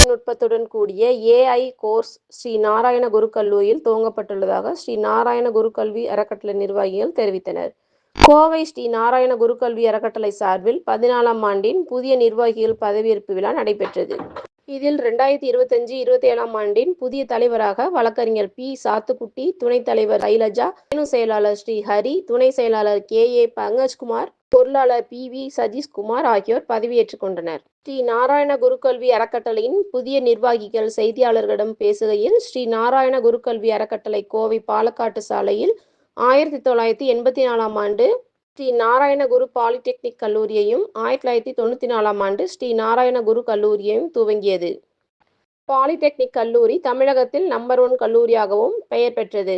தொழில்நுட்பத்துடன் கூடிய AI course Sri Narayana குரு கல்லூரியில் துவங்கப்பட்டுள்ளதாக ஸ்ரீ நாராயண குரு கல்வி அறக்கட்டளை நிர்வாகிகள் தெரிவித்தனர். கோவை ஸ்ரீ நாராயண குரு கல்வி அறக்கட்டளை சார்பில் 14ஆம் ஆண்டின் புதிய நிர்வாகிகள் பதவியேற்பு விழா நடைபெற்றது. இதில் 2025-27ஆம் ஆண்டின் புதிய தலைவராக வழக்கறிஞர் பி. சாத்துக்குட்டி, துணைத் தலைவர் சைலஜா, செயலாளர் ஸ்ரீ ஹரி, துணை செயலாளர் கே. பங்கஜ்குமார், பொருளாளர் பி. வி. சதீஷ்குமார் ஆகியோர் பதவியேற்றுக் கொண்டனர். ஸ்ரீ நாராயண குருகல்வி அறக்கட்டளையின் புதிய நிர்வாகிகள் செய்தியாளர்களிடம் பேசுகையில், ஸ்ரீ நாராயண குருகல்வி அறக்கட்டளை கோவை பாலக்காட்டு சாலையில் 1984ஆம் ஆண்டு ஸ்ரீ நாராயண குரு பாலிடெக்னிக் கல்லூரியையும் 1994ஆம் ஆண்டு ஸ்ரீ நாராயண குரு கல்லூரியையும் துவங்கியது. பாலிடெக்னிக் கல்லூரி தமிழகத்தில் நம்பர் 1 கல்லூரியாகவும் பெயர் பெற்றது.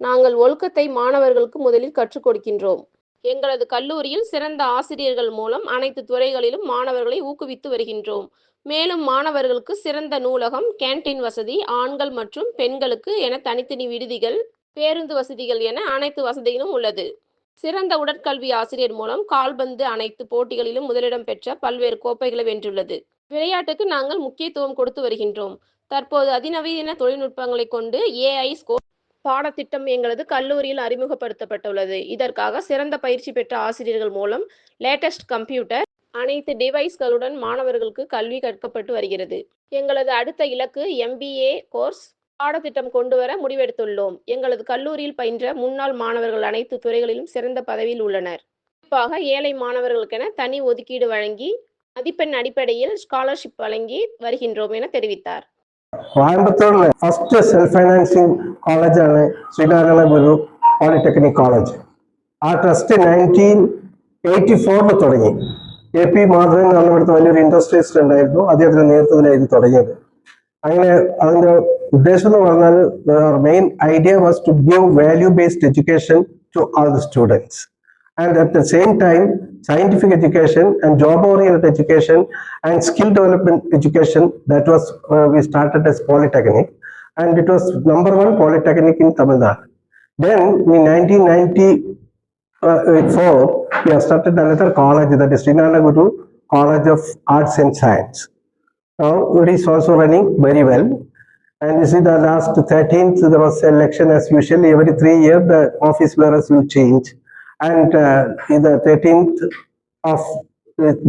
நாங்கள் ஒழுக்கத்தை மாணவர்களுக்கு முதலில் கற்றுக் கொடுக்கின்றோம். எங்களது கல்லூரியில் சிறந்த ஆசிரியர்கள் மூலம் அனைத்து துறைகளிலும் மாணவர்களை ஊக்குவித்து வருகின்றோம். மேலும் மாணவர்களுக்கு சிறந்த நூலகம், கேன்டீன் வசதி, ஆண்கள் மற்றும் பெண்களுக்கு என தனித்தனி விடுதிகள், பேருந்து வசதிகள் என அனைத்து வசதிகளும் உள்ளது. சிறந்த உடற்கல்வி ஆசிரியர் மூலம் கால்பந்து அனைத்து போட்டிகளிலும் முதலிடம் பெற்ற பல்வேறு கோப்பைகளை வென்றுள்ளது. விளையாட்டுக்கு நாங்கள் முக்கியத்துவம் கொடுத்து வருகின்றோம். தற்போது அதிநவீன தொழில்நுட்பங்களை கொண்டு ஏஐ ஸ்கோர் பாடத்திட்டம் எங்களது கல்லூரியில் அறிமுகப்படுத்தப்பட்டுள்ளது. இதற்காக சிறந்த பயிற்சி பெற்ற ஆசிரியர்கள் மூலம் லேட்டஸ்ட் கம்ப்யூட்டர், அனைத்து டிவைஸ்களுடன் மாணவர்களுக்கு கல்வி கற்கப்பட்டு வருகிறது. எங்களது அடுத்த இலக்கு MBA கோர்ஸ் பாடத்திட்டம் கொண்டு வர முடிவெடுத்துள்ளோம். எங்களது கல்லூரியில் பயின்ற முன்னாள் மாணவர்கள் அனைத்து துறைகளிலும் சிறந்த பதவியில் உள்ளனர். குறிப்பாக ஏழை மாணவர்களுக்கென தனி ஒதுக்கீடு வழங்கி மதிப்பெண் அடிப்படையில் ஸ்காலர்ஷிப் வழங்கி வருகின்றோம் என தெரிவித்தார். கோயம்புத்தூர்ல ஃபர்ஸ்ட் செல்ஃப் ஃபைனான்சிங் காலேஜ் ആണ് ശ്രീനാരായണ ഗുരു പോളിടെക്നിക് കോളേജ്. ആ ട്രസ്റ്റ് 1984 തുടങ്ങി. AP മാധവൻ എന്ന് പറഞ്ഞ വലിയൊരു ഇൻഡസ്ട്രിയലിസ്റ്റ് ഉണ്ടായിരുന്നു. അദ്ദേഹത്തിന്റെ നേതൃത്വത്തിലായിരുന്നു തുടങ്ങിയത്. അങ്ങനെ അതിന്റെ ഉദ്ദേശം എന്ന് പറഞ്ഞാൽ main idea was to give value based education to all the students. And at the same time, scientific education and job-oriented education and skill development education, that was we started as Polytechnic, and it was number 1 Polytechnic in Tamil Nadu. Then in 1994, we have started another college, that is Srinarayana Guru College of Arts and Science. Now it is also running very well. And you see, the last 13th, there was election as usual. Every 3 years, the office bearers will change. And in the 13th of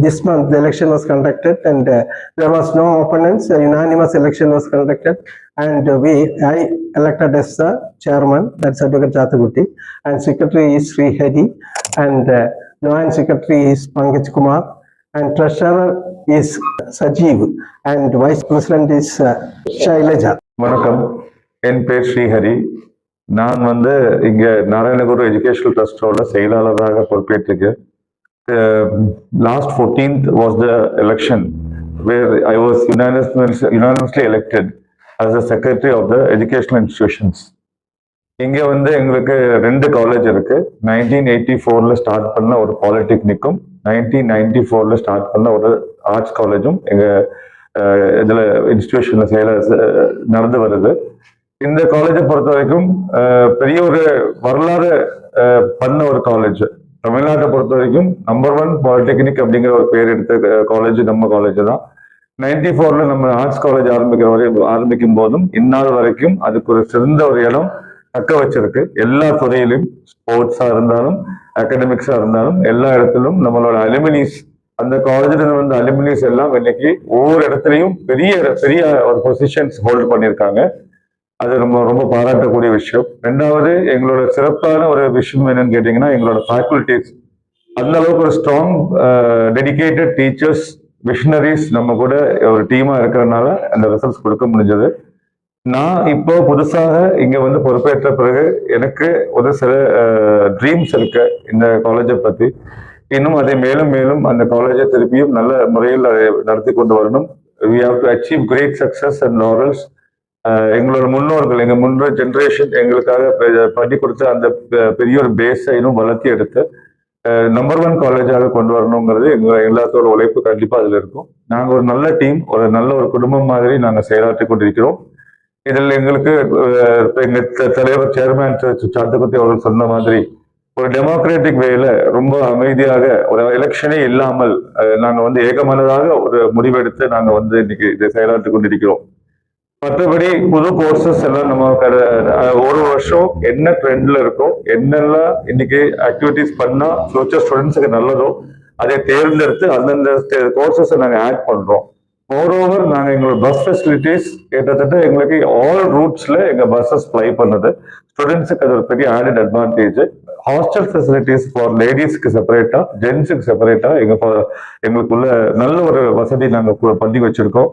this month, the election was conducted, and there was no opponents. A unanimous election was conducted, and I elected as the chairman, that's Advocate Jathakutti, and secretary is Sri Hari, and joint secretary is Pankaj Kumar, and treasurer is Sajeev, and vice president is Shailaja. வணக்கம், என் பேர் ஸ்ரீஹரி. நான் இங்க Narayana Guru educational ட்ரஸ்டோட செயலாளராக பொறுப்பேற்றிருக்கேன். Last 14th was the election where I was unanimously elected as the secretary of the educational institutions. இங்க எங்களுக்கு 2 college இருக்கு. 1984ல start பண்ண ஒரு பாலிடெக்னிக்கும் 1994ல ஸ்டார்ட் பண்ண ஒரு ஆர்ட்ஸ் காலேஜும் எங்க இதுல இன்ஸ்டிடியூஷன்ல நடந்து வருது. இந்த காலேஜை பொறுத்த வரைக்கும் பெரிய ஒரு வரலாறு பண்ண ஒரு காலேஜ். தமிழ்நாட்டை பொறுத்த வரைக்கும் நம்பர் 1 பாலிடெக்னிக் அப்படிங்கிற ஒரு பேர் எடுத்த காலேஜ் நம்ம காலேஜ் தான். 94ல நம்ம ஆர்ட்ஸ் காலேஜ் ஆரம்பிக்கும் போதும் இந்நாள் வரைக்கும் அதுக்கு ஒரு சிறந்த ஒரு இடம் தக்க வச்சிருக்கு. எல்லா துறையிலும், ஸ்போர்ட்ஸா இருந்தாலும், அகாடமிக்ஸா இருந்தாலும், எல்லா இடத்திலும் நம்மளோட அலுமினிஸ், அந்த காலேஜ்ல அலுமினிஸ் எல்லாம் இன்னைக்கு ஒவ்வொரு இடத்துலையும் பெரிய பெரிய ஒரு பொசிஷன்ஸ் ஹோல்ட் பண்ணியிருக்காங்க. அது ரொம்ப பாராட்டக்கூடிய விஷயம். 2வது, எங்களோட சிறப்பான ஒரு விஷயம் என்னன்னு கேட்டீங்கன்னா, எங்களோட ஃபேக்கல்டிஸ் அந்த அளவுக்கு ஒரு ஸ்ட்ராங் டெடிகேட்டட் டீச்சர்ஸ், விஷனரிஸ் நம்ம கூட ஒரு டீமா இருக்கிறதுனால அந்த ரிசல்ட்ஸ் கொடுக்க முடிஞ்சது. நான் இப்போ புதுசாக இங்க பொறுப்பேற்ற பிறகு எனக்கு ஒரு சில ட்ரீம்ஸ் இருக்கு இந்த காலேஜை பத்தி. இன்னும் அதை மேலும் மேலும் அந்த காலேஜை திருப்பியும் நல்ல முறையில் அதை நடத்தி கொண்டு வரணும். we have to achieve great success and laurels. எங்களோட முன்னோர்கள், எங்க முன்னோர் ஜென்ரேஷன் எங்களுக்காக பண்ணி கொடுத்த அந்த பெரிய ஒரு பேஸை இன்னும் வளர்த்தி எடுத்து நம்பர் 1 காலேஜாக கொண்டு வரணுங்கிறது எல்லாத்தோட உழைப்பு கண்டிப்பா அதுல இருக்கும். நாங்க ஒரு நல்ல டீம், ஒரு நல்ல ஒரு குடும்பம் மாதிரி நாங்க செயலாற்றி கொண்டிருக்கிறோம். இதில் எங்களுக்கு எங்க தலைவர் சேர்மேன் சாத்துக்குட்டி அவர்கள் சொன்ன மாதிரி ஒரு டெமோக்ராட்டிக் வேல ரொம்ப அமைதியாக ஒரு எலெக்ஷனே இல்லாமல் நாங்க வந்து ஏகமனதாக ஒரு முடிவெடுத்து நாங்க வந்து இன்னைக்கு இதை செயலாற்றி கொண்டிருக்கிறோம். மற்றபடி புது கோர்சஸ் எல்லாம் நம்ம ஒரு வருஷம் என்ன ட்ரெண்ட்ல இருக்கோ, என்னெல்லாம் இன்னைக்கு ஆக்டிவிட்டிஸ் பண்ணா ஃபியூச்சர் ஸ்டூடெண்ட்ஸுக்கு நல்லதோ அதை தேர்ந்தெடுத்து அந்தந்த கோர்சஸ் நாங்க ஆட் பண்றோம். மோரோவர் நாங்க எங்களோட பஸ் ஃபெசிலிட்டிஸ் கிட்டத்தட்ட எங்களுக்கு ஆல் ரூட்ஸ்ல எங்க பஸ்ஸஸ் ஃப்ளை பண்ணுது. ஸ்டூடெண்ட்ஸுக்கு அது ஒரு பெரிய added advantage. Hostel facilities for லேடிஸ்க்கு செப்பரேட்டா, ஜென்ஸுக்கு செப்பரேட்டா எங்களுக்குள்ள நல்ல ஒரு வசதி நாங்க பண்ணி வச்சிருக்கோம்.